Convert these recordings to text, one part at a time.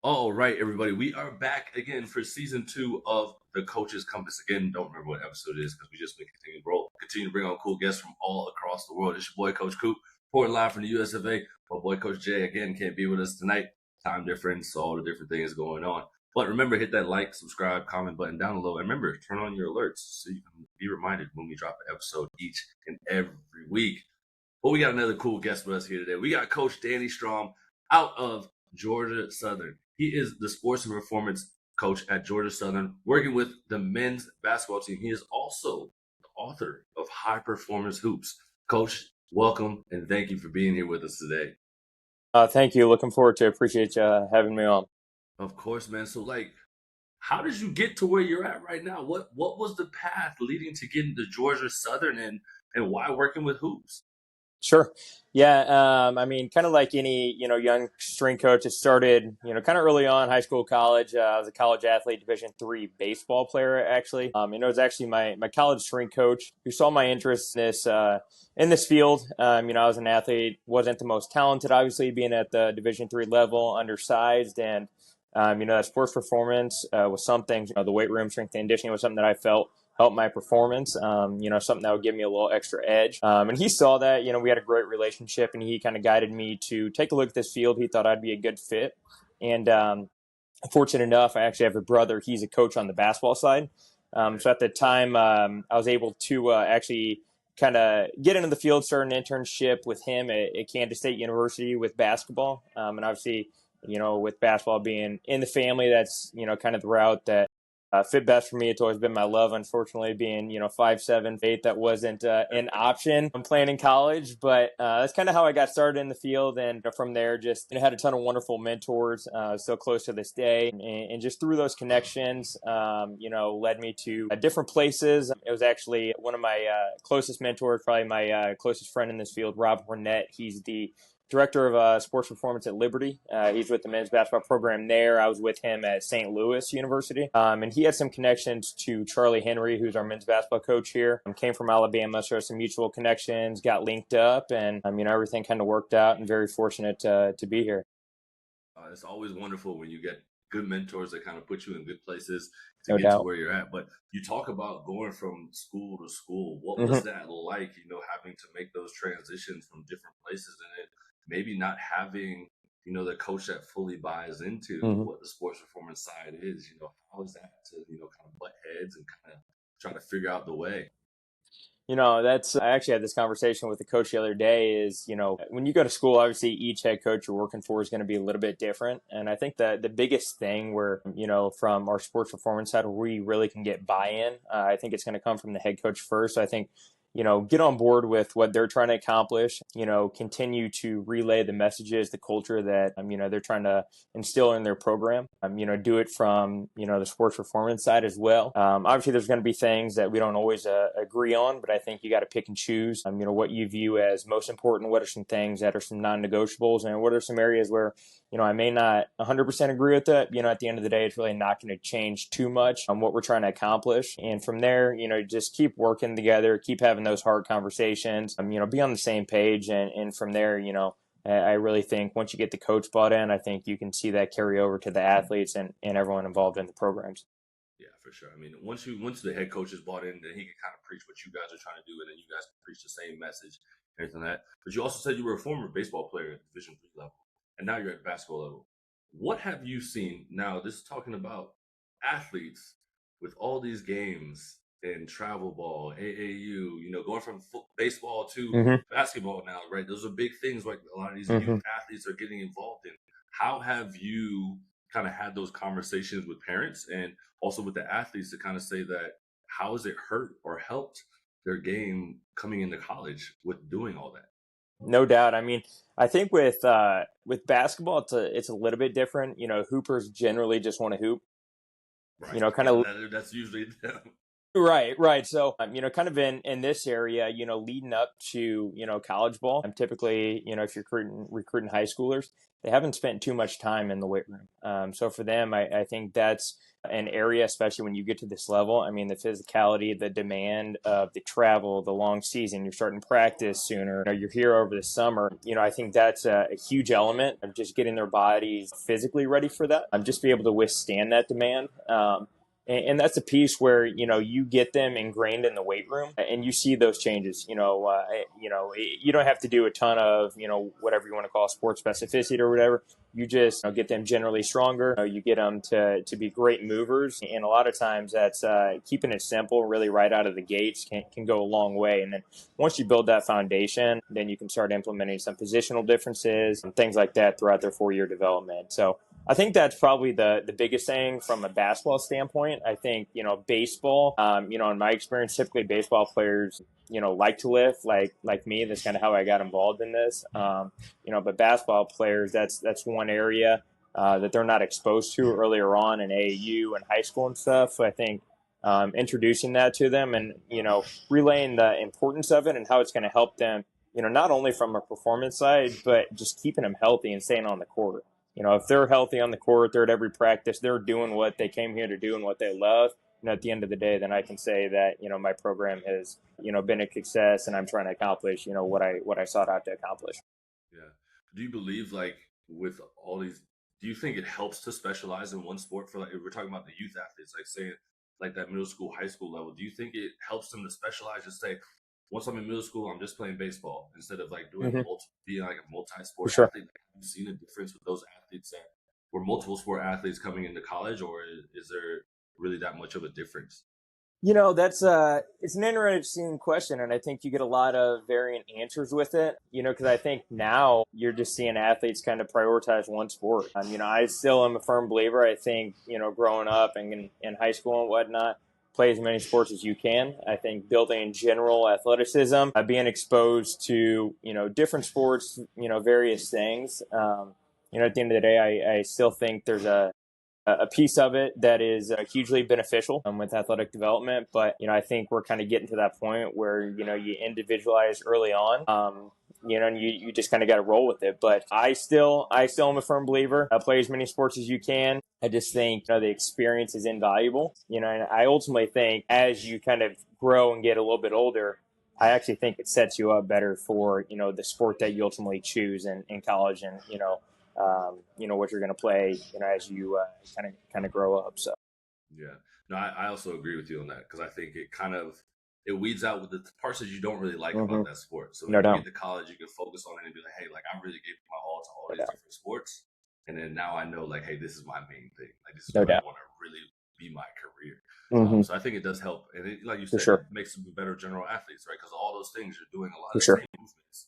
All right, everybody, we are back again for season 2 of the Coach's Compass. Again, don't remember what episode it is because we just been continue to bring on cool guests from all across the world. It's your boy, Coach Coop, reporting live from the US of A. My boy, Coach Jay, again, can't be with us tonight. Time difference, all the different things going on. But remember, hit that like, subscribe, comment button down below. And remember, turn on your alerts so you can be reminded when we drop an episode each and every week. But we got another cool guest with us here today. We got Coach Danny Strohm out of Georgia Southern. He is the sports and performance coach at Georgia Southern, working with the men's basketball team. He is also the author of High Performance Hoops. Coach, welcome, and thank you for being here with us today. Thank you. Looking forward to it. Appreciate you having me on. Of course, man. So, how did you get to where you're at right now? What was the path leading to getting to Georgia Southern, and why working with hoops? Sure. Yeah. Kind of like any, young string coach, it started, kind of early on, high school, college. I was a college athlete, Division III baseball player, actually. It was actually my college string coach who saw my interest in this field. I was an athlete, wasn't the most talented, obviously, being at the Division III level, undersized. And, that sports performance was something, the weight room, strength and conditioning was something that I felt help my performance, something that would give me a little extra edge. And he saw that, we had a great relationship, and he kind of guided me to take a look at this field. He thought I'd be a good fit. And fortunate enough, I actually have a brother. He's a coach on the basketball side. So at the time, I was able to actually kind of get into the field, start an internship with him at Kansas State University with basketball. And obviously, with basketball being in the family, that's, kind of the route that fit best for me. It's always been my love. Unfortunately, being 5'7", 8", that wasn't an option. I'm playing in college, but that's kind of how I got started in the field. And from there, just had a ton of wonderful mentors, still close to this day. And just through those connections, led me to different places. It was actually one of my closest mentors, probably my closest friend in this field, Rob Hornett. He's the director of sports performance at Liberty. He's with the men's basketball program there. I was with him at St. Louis University. And he had some connections to Charlie Henry, who's our men's basketball coach here. Came from Alabama, so some mutual connections, got linked up, and everything kind of worked out, and very fortunate to be here. It's always wonderful when you get good mentors that kind of put you in good places to No get to doubt. where you're at. But you talk about going from school to school. What was that like, having to make those transitions from different places and then maybe not having, the coach that fully buys into what the sports performance side is? How is that to, kind of butt heads and kind of try to figure out the way? I actually had this conversation with the coach the other day is, when you go to school, obviously each head coach you're working for is going to be a little bit different. And I think that the biggest thing where, from our sports performance side, where we really can get buy-in, I think it's going to come from the head coach first. So I think, get on board with what they're trying to accomplish, continue to relay the messages, the culture that, they're trying to instill in their program, do it from, the sports performance side as well. Obviously there's going to be things that we don't always agree on, but I think you got to pick and choose, what you view as most important, what are some things that are some non-negotiables, and what are some areas where, I may not 100% agree with it. At the end of the day, it's really not going to change too much on what we're trying to accomplish. And from there, just keep working together, keep having those hard conversations, be on the same page. And from there, I really think once you get the coach bought in, I think you can see that carry over to the athletes and everyone involved in the programs. Yeah, for sure. I mean, once the head coach is bought in, then he can kind of preach what you guys are trying to do, and then you guys can preach the same message, everything like that. But you also said you were a former baseball player at Division III level, and now you're at basketball level. What have you seen? Now, this is talking about athletes with all these games and travel ball, AAU, going from baseball to basketball now, right? Those are big things like a lot of these youth athletes are getting involved in. How have you kind of had those conversations with parents and also with the athletes to kind of say that how has it hurt or helped their game coming into college with doing all that? No doubt. I mean, I think with basketball, it's a little bit different. Hoopers generally just want to hoop. Right. Kind of That's usually them. Right. So, kind of in this area, leading up to, college ball, typically, if you're recruiting high schoolers, they haven't spent too much time in the weight room. So for them, I think that's an area, especially when you get to this level. I mean, the physicality, the demand of the travel, the long season, you're starting practice sooner, you're here over the summer. I think that's a huge element of just getting their bodies physically ready for that. Just be able to withstand that demand. And that's a piece where you get them ingrained in the weight room, and you see those changes. You don't have to do a ton of whatever you want to call sports specificity or whatever. You just get them generally stronger. You get them to be great movers, and a lot of times that's keeping it simple, really right out of the gates can go a long way. And then once you build that foundation, then you can start implementing some positional differences and things like that throughout their 4-year development. So I think that's probably the biggest thing from a basketball standpoint. I think, baseball, in my experience, typically baseball players, like to lift like me. That's kind of how I got involved in this. But basketball players, that's one area that they're not exposed to earlier on in AAU and high school and stuff. So I think introducing that to them and, relaying the importance of it and how it's going to help them, not only from a performance side, but just keeping them healthy and staying on the court. If they're healthy on the court, they're at every practice, they're doing what they came here to do and what they love, at the end of the day, then I can say that, my program has, been a success and I'm trying to accomplish, what I sought out to accomplish. Yeah. Do you believe like with all these, do you think it helps to specialize in one sport for like, if we're talking about the youth athletes, like saying like that middle school, high school level, do you think it helps them to specialize and say, once I'm in middle school, I'm just playing baseball instead of like doing being like a multi-sport For sure. athlete? Have you seen a difference with those athletes that were multiple sport athletes coming into college, or is there really that much of a difference? That's it's an interesting question, and I think you get a lot of varying answers with it. Because I think now you're just seeing athletes kind of prioritize one sport. I still am a firm believer. I think growing up and in high school and whatnot, play as many sports as you can. I think building general athleticism, being exposed to different sports, various things. At the end of the day, I still think there's a piece of it that is hugely beneficial with athletic development. But, I think we're kind of getting to that point where, you individualize early on, and you just kind of got to roll with it. But I still am a firm believer. Play as many sports as you can. I just think, the experience is invaluable, and I ultimately think as you kind of grow and get a little bit older, I actually think it sets you up better for, the sport that you ultimately choose in college and, what you're going to play, as you kind of grow up. So Yeah. No, I also agree with you on that because I think it kind of it weeds out with the parts that you don't really like about that sport. So when no you doubt, get to college, you can focus on it and be like, hey, like I really gave my all to all no these doubt, different sports, and then now I know like, hey, this is my main thing. Like this is no what I doubt. want to really be my career. Mm-hmm. So I think it does help, and like you For said, it sure, makes them better general athletes, right? Because all those things you're doing a lot for of the sure, same movements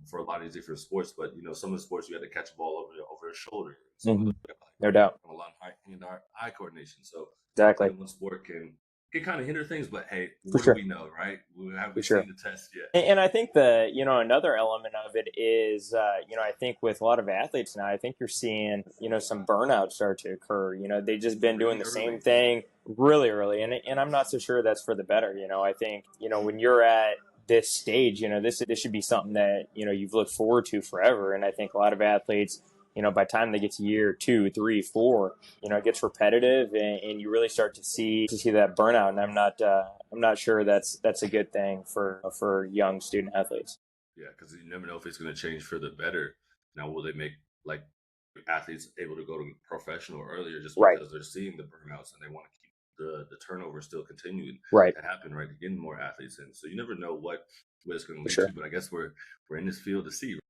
for a lot of these different sports. But some of the sports you had to catch a ball over a shoulder. Some of mm-hmm. them you have to, No like, doubt, a lot of hand-eye coordination. So exactly, playing one sport can kind of hinder things. But hey, for what do sure, we know, right? We for haven't sure. seen the test yet. And I think another element of it is, I think with a lot of athletes now, I think you're seeing, some burnout start to occur. They've just been doing Really the same early. thing really early. And I'm not so sure that's for the better. I think, when you're at this stage, this should be something that, you've looked forward to forever. And I think a lot of athletes, by the time they get to year 2, 3, 4, it gets repetitive and you really start to see that burnout. And I'm not sure that's a good thing for young student athletes. Yeah, because you never know if it's going to change for the better. Now, will they make like athletes able to go to professional earlier just Right. because they're seeing the burnouts and they want to keep the turnover still continuing Right. to happen, right? To getting more athletes in. So you never know what it's going to For lead to. sure. But I guess we're in this field to see. Right?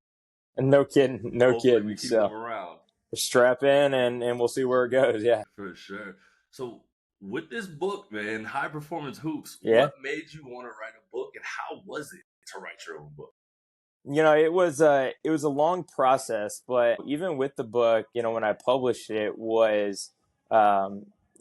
And no kidding. No Hopefully, we kidding. keep them So around strap in and we'll see where it goes. Yeah. for sure. So with this book, man, High Performance Hoops, Yeah. what made you want to write a book, and how was it to write your own book? It was a long process, but even with the book, when I published it was,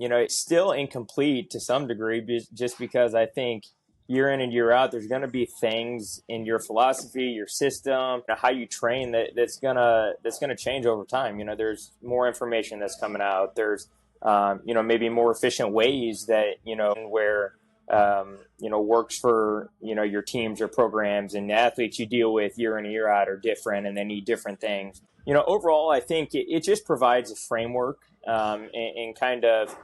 it's still incomplete to some degree, just because I think year in and year out, there's going to be things in your philosophy, your system, how you train that's gonna change over time. There's more information that's coming out. There's, maybe more efficient ways that where works for, your teams or programs, and the athletes you deal with year in and year out are different and they need different things. Overall, I think it just provides a framework, and kind of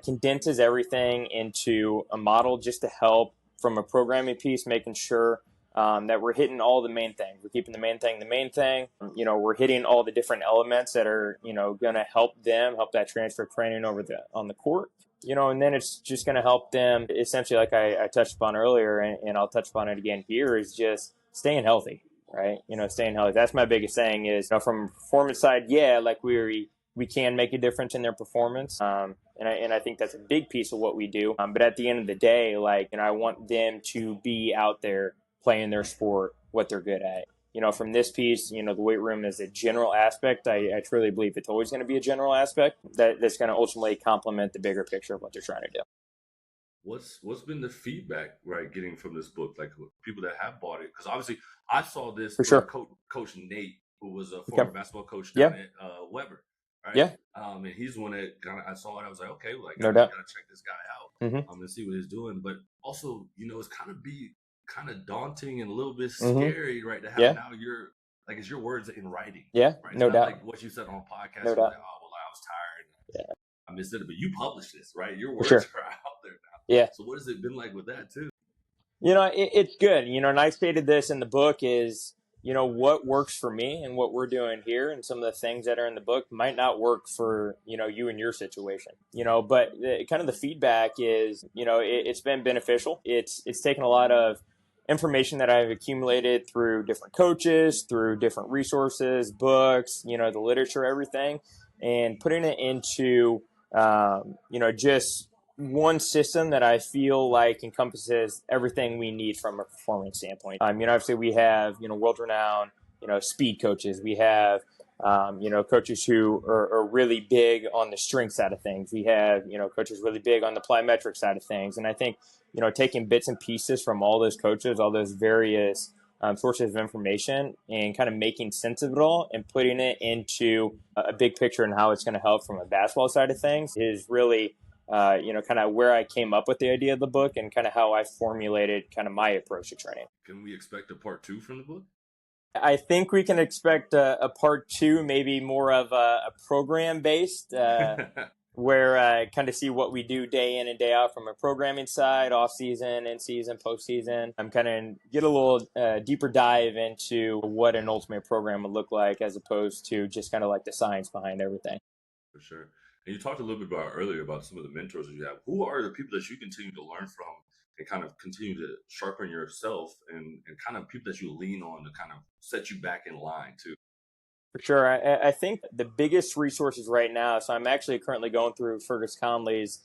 condenses everything into a model just to help from a programming piece, making sure that we're hitting all the main things. We're keeping the main thing the main thing. We're hitting all the different elements that are, going to help that transfer training on the court. And then it's just going to help them essentially, like I touched upon earlier, and I'll touch upon it again here, is just staying healthy, right? Staying healthy. That's my biggest thing is, from a performance side, yeah, like we can make a difference in their performance. And I think that's a big piece of what we do. But at the end of the day, I want them to be out there playing their sport, what they're good at. From this piece, the weight room is a general aspect. I truly believe it's always going to be a general aspect that's going to ultimately complement the bigger picture of what they're trying to do. What's been the feedback, right, getting from this book, like people that have bought it? Because obviously I saw this for sure. Coach Nate, who was a former basketball coach down at Weber, right? Yeah. And he's one that I saw it. I was like, okay, no doubt, gotta check this guy out, and see what he's doing. But also, it's kind of daunting and a little bit scary, right? To have now it's your words in writing. Yeah, right? No doubt. Like what you said on a podcast. No doubt. Like, oh, well, I was tired. I missed it, but you published this, right? Your words are out there now. Yeah. So what has it been like with that too? It's good. And I stated this in the book is, what works for me and what we're doing here, and some of the things that are in the book might not work for, you and your situation, but kind of the feedback is, it's been beneficial. It's taken a lot of information that I've accumulated through different coaches, through different resources, books, the literature, everything, and putting it into, just one system that I feel like encompasses everything we need from a performance standpoint. Obviously we have, world-renowned, speed coaches. We have, coaches who are really big on the strength side of things. We have, coaches really big on the plyometric side of things. And I think, taking bits and pieces from all those coaches, all those various sources of information, and kind of making sense of it all and putting it into a big picture and how it's going to help from a basketball side of things is really, kind of where I came up with the idea of the book and kind of how I formulated kind of my approach to training. Can we expect a part 2 from the book? I think we can expect a part 2, maybe more of a program based, where kind of see what we do day in and day out from a programming side, off season, in season, postseason. I'm kind of get a little deeper dive into what an ultimate program would look like, as opposed to just kind of like the science behind everything. For sure. And you talked a little bit earlier about some of the mentors that you have. Who are the people that you continue to learn from and kind of continue to sharpen yourself, and kind of people that you lean on to kind of set you back in line too? For sure. I think the biggest resources right now, so I'm actually currently going through Fergus Conley's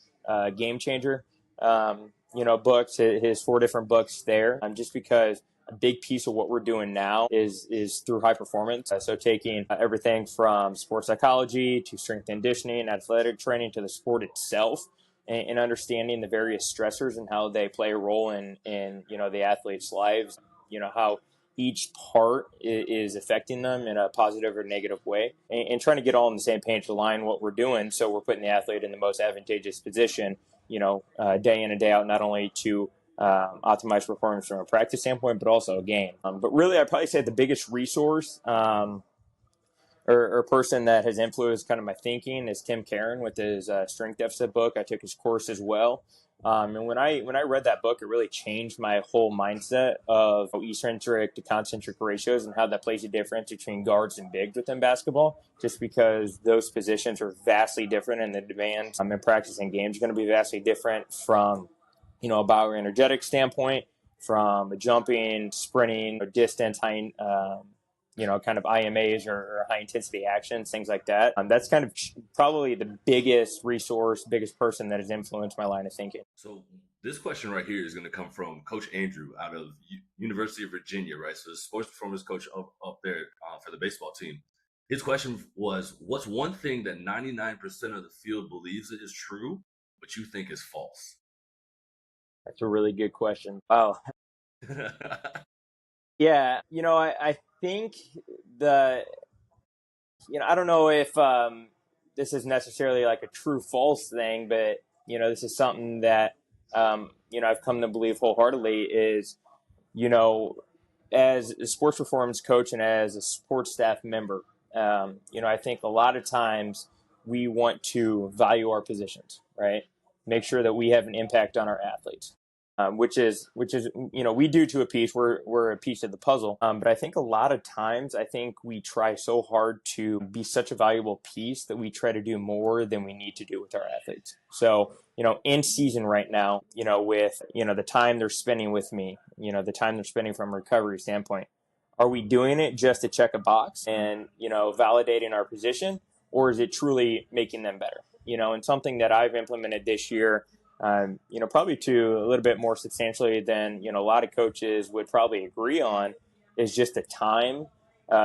Game Changer, books, his 4 different books there, just because a big piece of what we're doing now is through high performance. So taking everything from sports psychology to strength and conditioning, athletic training, to the sport itself, and understanding the various stressors and how they play a role in the athletes' lives, how each part is affecting them in a positive or negative way, and trying to get all on the same page to align what we're doing, so we're putting the athlete in the most advantageous position, day in and day out, not only to optimize performance from a practice standpoint, but also a game. But really, I'd probably say the biggest resource or person that has influenced kind of my thinking is Tim Karen with his strength deficit book. I took his course as well. And when I read that book, it really changed my whole mindset of eccentric to concentric ratios and how that plays a difference between guards and bigs within basketball, just because those positions are vastly different, and the demand in practice and games is going to be vastly different from, a bioenergetic standpoint, from a jumping, sprinting, or distance, high, kind of IMAs or high intensity actions, things like that. That's kind of probably the biggest resource, biggest person that has influenced my line of thinking. So this question right here is going to come from Coach Andrew out of University of Virginia, right? So the sports performance coach up there for the baseball team. His question was, what's one thing that 99% of the field believes it is true, but you think is false? That's a really good question. Wow. Yeah, I think I don't know if this is necessarily like a true false thing, but this is something that I've come to believe wholeheartedly is, you know, as a sports performance coach and as a sports staff member, I think a lot of times we want to value our positions, right? Make sure that we have an impact on our athletes, which is we do to a piece. We're a piece of the puzzle, but I think a lot of times I think we try so hard to be such a valuable piece that we try to do more than we need to do with our athletes. So in season right now, with the time they're spending with me, the time they're spending from a recovery standpoint, are we doing it just to check a box and validating our position, or is it truly making them better? And something that I've implemented this year, probably to a little bit more substantially than a lot of coaches would probably agree on, is just the time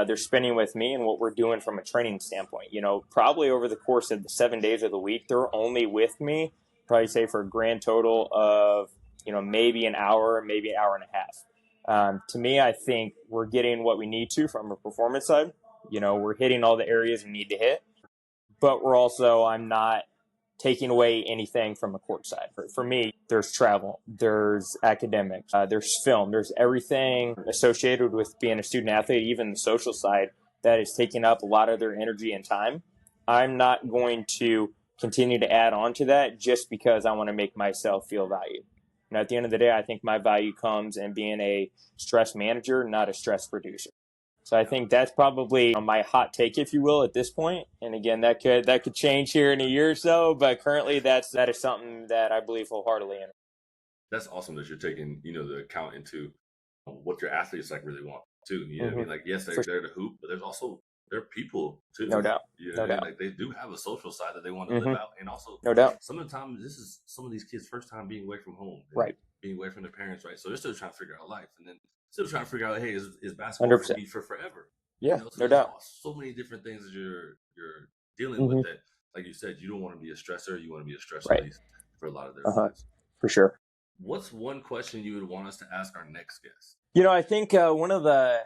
they're spending with me and what we're doing from a training standpoint. Probably over the course of the 7 days of the week, they're only with me, probably say for a grand total of maybe an hour, maybe an hour and a half. To me, I think we're getting what we need to from a performance side. We're hitting all the areas we need to hit, but I'm not taking away anything from a court side. For me, there's travel, there's academics, there's film, there's everything associated with being a student athlete, even the social side, that is taking up a lot of their energy and time. I'm not going to continue to add on to that just because I want to make myself feel valued. And at the end of the day, I think my value comes in being a stress manager, not a stress producer. So I think that's probably my hot take, if you will, at this point. And again, that could change here in a year or so, but currently that is something that I believe wholeheartedly in. That's awesome that you're taking the account into what your athletes really want too. You know what I mean? Like, yes, they're to hoop, but they're people too. No doubt. No doubt. Like, they do have a social side that they want to live out, and also no doubt. Some of the time, this is some of these kids' first time being away from home, right? Being away from their parents, right? So they're still trying to figure out life, and then still trying to figure out, hey, is basketball for me for forever? Yeah, so no doubt. So many different things that you're dealing with that, like you said, you don't want to be a stressor. You want to be a stress release for a lot of their lives. For sure. What's one question you would want us to ask our next guest? I think one of the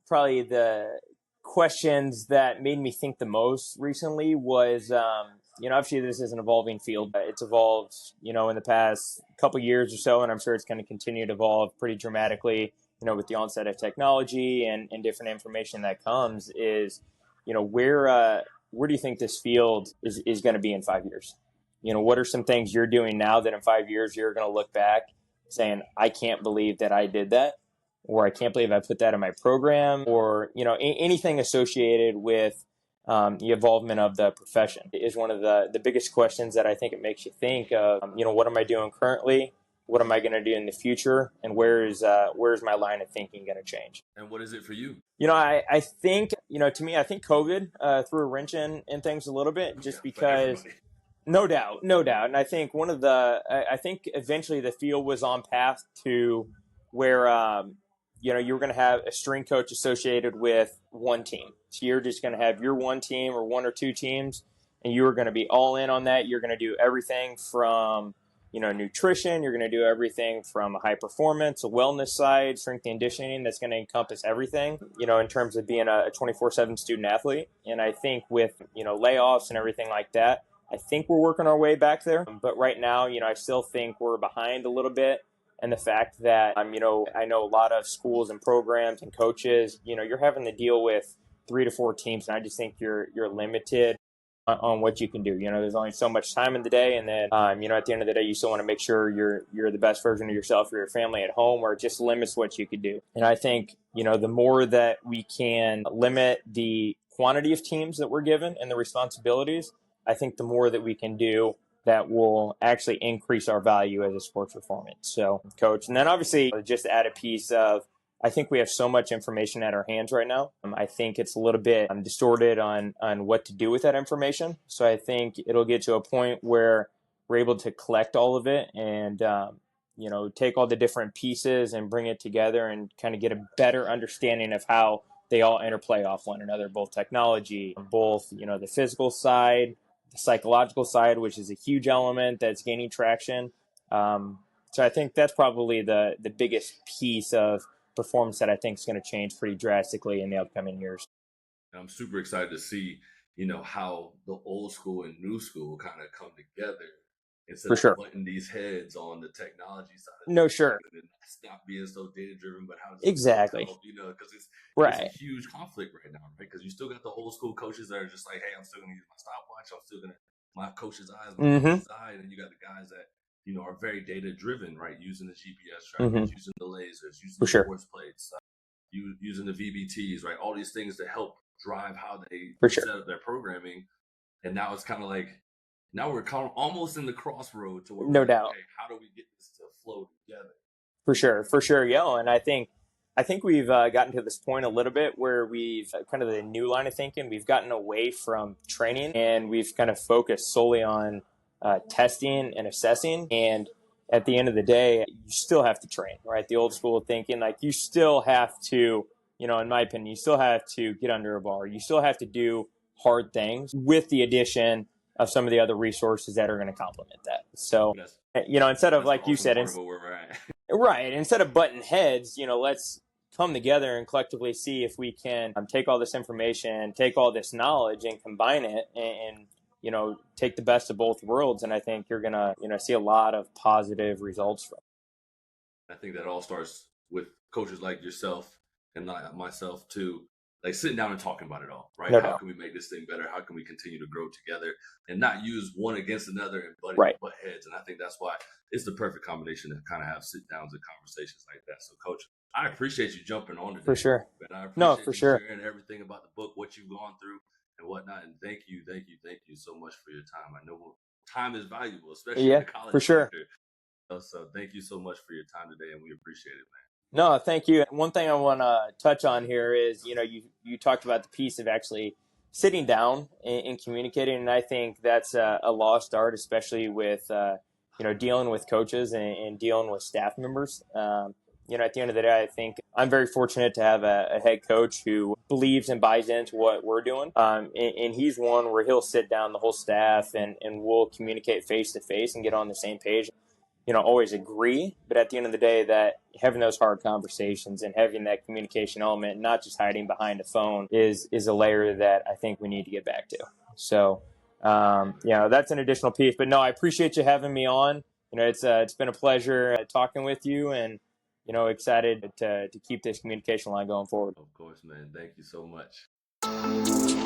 probably the questions that made me think the most recently was, obviously this is an evolving field. It's evolved, in the past couple years or so, and I'm sure it's going to continue to evolve pretty dramatically, with the onset of technology and different information that comes. Is, where do you think this field is going to be in 5 years? What are some things you're doing now that in 5 years you're going to look back saying, I can't believe that I did that, or I can't believe I put that in my program, or anything associated with the involvement of the profession is one of the biggest questions that I think it makes you think of. What am I doing currently? What am I going to do in the future? And where's my line of thinking going to change? And what is it for you? I think to me, I think COVID threw a wrench in things a little bit, just because. No doubt. And I think I think eventually the field was on path to where, you were going to have a string coach associated with one team. So you're just going to have your one team or one or two teams, and you are going to be all in on that. You're going to do everything from, nutrition. You're going to do everything from a high performance, a wellness side, strength and conditioning. That's going to encompass everything, in terms of being a 24/7 student athlete. And I think with, layoffs and everything like that, I think we're working our way back there. But right now, I still think we're behind a little bit. And the fact that, I know a lot of schools and programs and coaches, you're having to deal with 3 to 4 teams. And I just think you're limited on what you can do. There's only so much time in the day. And then, at the end of the day, you still want to make sure you're the best version of yourself for your family at home, or it just limits what you could do. And I think, the more that we can limit the quantity of teams that we're given and the responsibilities, I think the more that we can do that will actually increase our value as a sports performance. So, coach, and then obviously just add a piece of, I think we have so much information at our hands right now. I think it's a little bit distorted on what to do with that information. So I think it'll get to a point where we're able to collect all of it and, take all the different pieces and bring it together and kind of get a better understanding of how they all interplay off one another, both technology, both, the physical side, the psychological side, which is a huge element that's gaining traction. So I think that's probably the biggest piece of performance that I think is going to change pretty drastically in the upcoming years. And I'm super excited to see, how the old school and new school kind of come together instead For of sure. butting these heads on the technology side of No, things sure. and stop being so data driven, but how does it Exactly. help, because it's a Right. huge conflict right now, right? Because you still got the old school coaches that are just like, hey, I'm still gonna use my stopwatch, I'm still gonna my coach's eyes, my coach's eye, and then you got the guys that are very data driven, right? Using the GPS trackers, using the lasers, using For the sure. force plates, using the VBTs, right? All these things to help drive how they For sure. set up their programming. And now it's kind of like, now we're kind of almost in the crossroad to where No we're like, doubt. okay, how do we get this to flow together? For sure, yeah. And I think we've gotten to this point a little bit where we've kind of the new line of thinking. We've gotten away from training and we've kind of focused solely on testing and assessing. And at the end of the day, you still have to train, right? The old school thinking, like you still have to, in my opinion, you still have to get under a bar. You still have to do hard things with the addition of some of the other resources that are going to complement that. So, instead of, like you said, part of where we're at. right, instead of butting heads, let's come together and collectively see if we can take all this information, take all this knowledge, and combine it, and take the best of both worlds. And I think you're gonna see a lot of positive results from it. I think that all starts with coaches like yourself and myself too, like sitting down and talking about it all, right? No How doubt. can we make this thing better? How can we continue to grow together and not use one against another and butt heads? And I think that's why it's the perfect combination to kind of have sit downs and conversations like that. So, Coach, I appreciate you jumping on today. For sure. And I appreciate for you sure. sharing everything about the book, what you've gone through and whatnot. And thank you so much for your time. I know time is valuable, especially in the college for sure. sector. So thank you so much for your time today, and we appreciate it, man. No, thank you. One thing I want to touch on here is, you talked about the piece of actually sitting down and communicating, and I think that's a lost art, especially with dealing with coaches and dealing with staff members. At the end of the day, I think I'm very fortunate to have a head coach who believes and buys into what we're doing. And he's one where he'll sit down the whole staff and we'll communicate face to face and get on the same page. Always agree, but at the end of the day, that having those hard conversations and having that communication element, not just hiding behind a phone, is a layer that I think we need to get back to. So, that's an additional piece. But no, I appreciate you having me on. It's been a pleasure talking with you, and excited to keep this communication line going forward. Of course, man. Thank you so much.